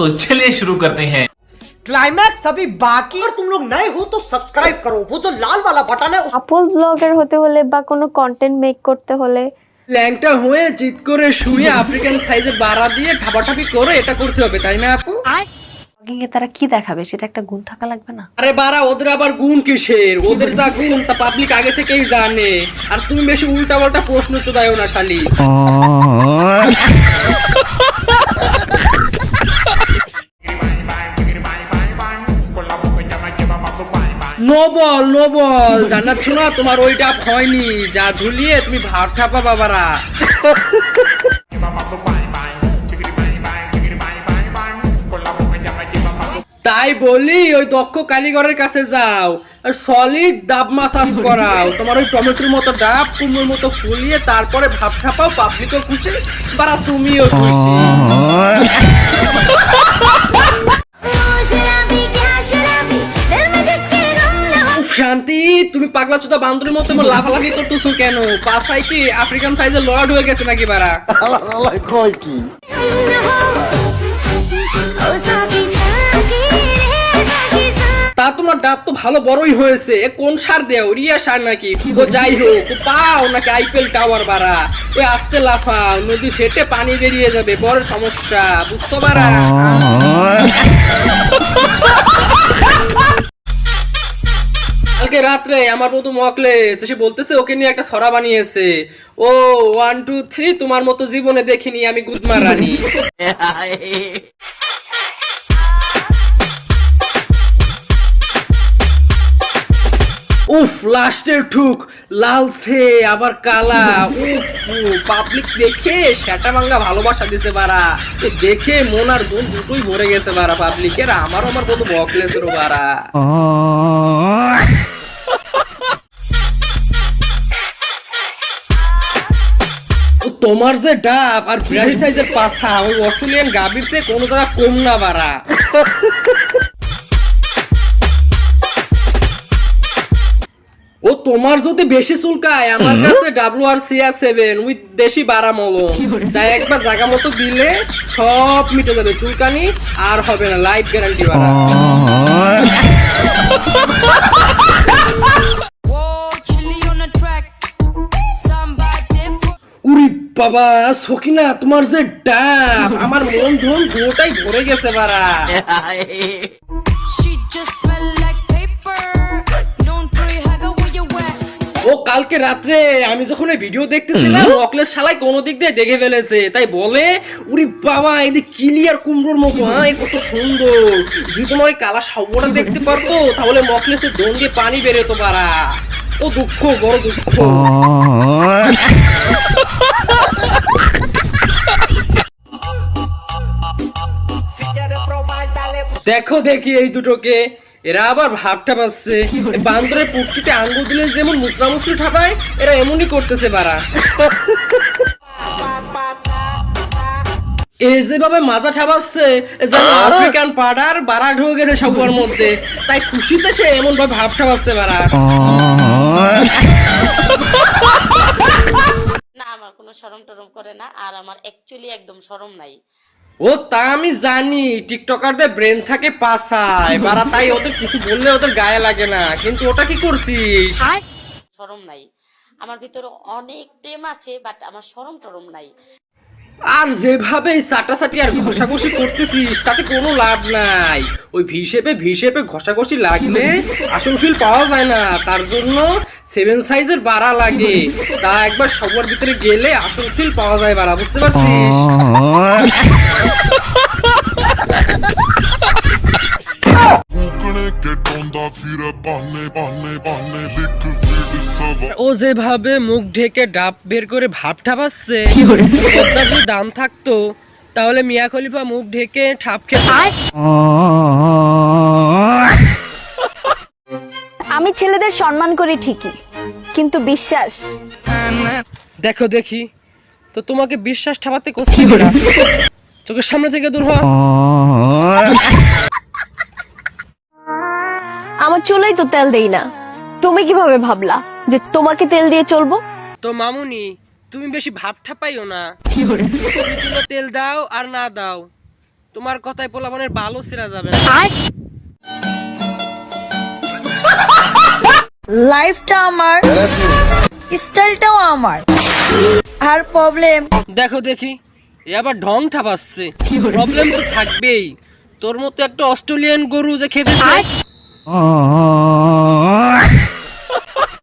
दोस्तों चलिए शुरू करते हैं। क्लाइमैक्स अभी बाकी। और तुम लोग नए हो तो सब्सक्राइब करो, वो जो लाल वाला बटन है। আপল ব্লগার হতে হলে বা কোনো কন্টেন্ট মেক করতে হলে ল্যাংটা হয়ে চিৎ করে শুয়ে আফ্রিকান সাইজে বাড়া দিয়ে ঠাপাঠাপি করে এটা করতে হবে, তাই না আপু? ব্লগিং এ তারা কি দেখাবে সেটা একটা গুণ থাকা লাগবে না? আরে বাড়া, ওদের আবার গুণ কিসের? ওদের যা গুণ তা পাবলিক আগে থেকেই জানে। আর তুমি বেশি উল্টা পাল্টা প্রশ্ন চোদায়ও না শালি। নোবল নোবল জানাচ্ছ না তোমার ওই ডাব হয়নি, যা ঝুলিয়ে তুমি ভাব ঠাপা বাবারা। তাই বলি ওই দক্ষ কারিগরের কাছে যাও আর সলিড ডাব মাসাজ করাও। তোমার ওই টমেটোর মতো ডাব কুমড়োর মতো ফুলিয়ে তারপরে ভাব ঠাপাও, পাবলিকও খুশি বারা, তুমিও খুশি। শান্তি, তুমি পাগলা চোদা বান্দরের মতো লাফালাফি করতেছো কেন? পাছায় কি আফ্রিকান সাইজের লড়াট হয়ে গেছে নাকি বারা? কয় কি তা তোমার ডাব তো ভালো বড়ই হয়েছে। কোন সার দেও? রিয়া সার নাকি? ও যাই হোক, পাও নাকি আইপিএল টাওয়ার বারা? ওই আস্তে লাফাও, নদী ফেটে পানি বেরিয়ে যাবে, বড় সমস্যা, বুঝছো বারা? কালকে রাত্রে আমার বন্ধু মকলেস এসে বলতেছে ওকে নিয়ে একটা ছড়া বানিয়েছে। ও 1 2 3 তোমার মতো জীবনে দেখিনি আমি গুদমা রানী। উফ, লাস্টের ঠুক লালছে আবার কালা। উফ, পাবলিক দেখে সেটা ভাঙ্গা ভালোবাসা দিছে বারা। দেখে মন আর মন দুটোই ভরে গেছে বারা পাবলিকের, আমারও আমার বন্ধু মকলেসেরও বারা। তোমার যে ডাব আর বিরাশি সাইজের পাছা ওই অস্ট্রেলিয়ান গাভীর চেয়ে কোনো জায়গা কম না বারা। ও তোমার যদি বেশি চুলকায় আমার কাছে WR-CR7 উইথ দেশি বারা মলম, যা একবার জায়গা মতো দিলে সব মিটে যাবে, চুলকানি আর হবে না, লাইফ গ্যারান্টি বারা। উরি বাবা সকিনা, তোমার যে ডাব আমার মন ধন পুরোটাই ভরে গেছে বারা। ও কালকে রাত্রে আমি যখন ভিডিও দেখতেছিলাম মকলেস শালাই কোন দিক দিয়ে দেখে ফেলেছে, তাই বলে উরি বাবা এদিক ক্লিয়ার কুমড়োর মতো, হ্যাঁ কত সুন্দর। যদি তোমার ওই কালা সাবটা দেখতে পারতো তাহলে মকলেসের দম দিয়ে পানি বেরোতো পারা। ও দুঃখ, বড় দুঃখ। দেখো দেখি এই দুটোকে, এরা আবার ভাবটা পাচ্ছে। বান্দরের পুটকিতে আঙ্গুল দিলে যেমন মুসরামুসরি ঠাপায়, এরা এমনই করতেছে বারা। এই যেভাবে মাজা ঠাপাচ্ছে যেন আফ্রিকান পাড়ার বারা ঢুকে গেছে সবার মধ্যে, তাই খুশিতে সে এমন ভাবে ভাব ঠাপাচ্ছে বারা। না, আমার কোনো শরম টরম করে না, আর আমার অ্যাকচুয়ালি একদম শরম নাই। ও তা আমি জানি, টিকটকারদের ব্রেন থাকে পাছায় বারা, তাই ওদের কিছু বললে ওদের গায়ে লাগে না, কিন্তু ওটা কি করছিস? শরম নাই, আমার ভিতরে অনেক প্রেম আছে, বাট আমার শরম টরম নাই। আর যেভাবে চাটাচাটি আর ঘষাঘষি করতেছিস তাতে কোনো লাভ নাই। ওই ভিশেপে ঘষাঘষি লাগলে আসল ফিল পাওয়া যায় না, তার জন্য 7 সাইজের বাড়া লাগে। তা একবার সবার ভিতরে গেলে আসল ফিল পাওয়া যায় বাড়া, বুঝতে পারছিস? ও যেভাবে মুখ ঢেকে ডাব বের করে ভাব ঠাপাচ্ছে, যদি দাম থাকতো তাহলে মিয়া খলিফা মুখ ঢেকে ঠাপ খেতে। আমি ছেলেদের সম্মান করি ঠিকই, কিন্তু বিশ্বাস দেখো দেখি তো তোমাকে বিশ্বাস ঠাপাতে কষ্ট করে, চোখের সামনে থেকে দূর হ। আমার চুলেই তো তেল দেই না, তুমি কিভাবে ভাবলা যে তোমাকে তেল দিয়ে চলবো? তো মামুনি তুমি বেশি ভাব ঠাপাইও না, তেল দাও আর না দাও তোমার কথায় পোলাপানের ভালো ছেড়া যাবে না। লাইফটা আমার, স্টাইলটাও আমার, আর প্রবলেম দেখো দেখি এ আবার ঢং ঠাপাচ্ছে। প্রবলেম তো থাকবেই, তোর মতো একটা অস্ট্রেলিয়ান গরু যে খেপেছে।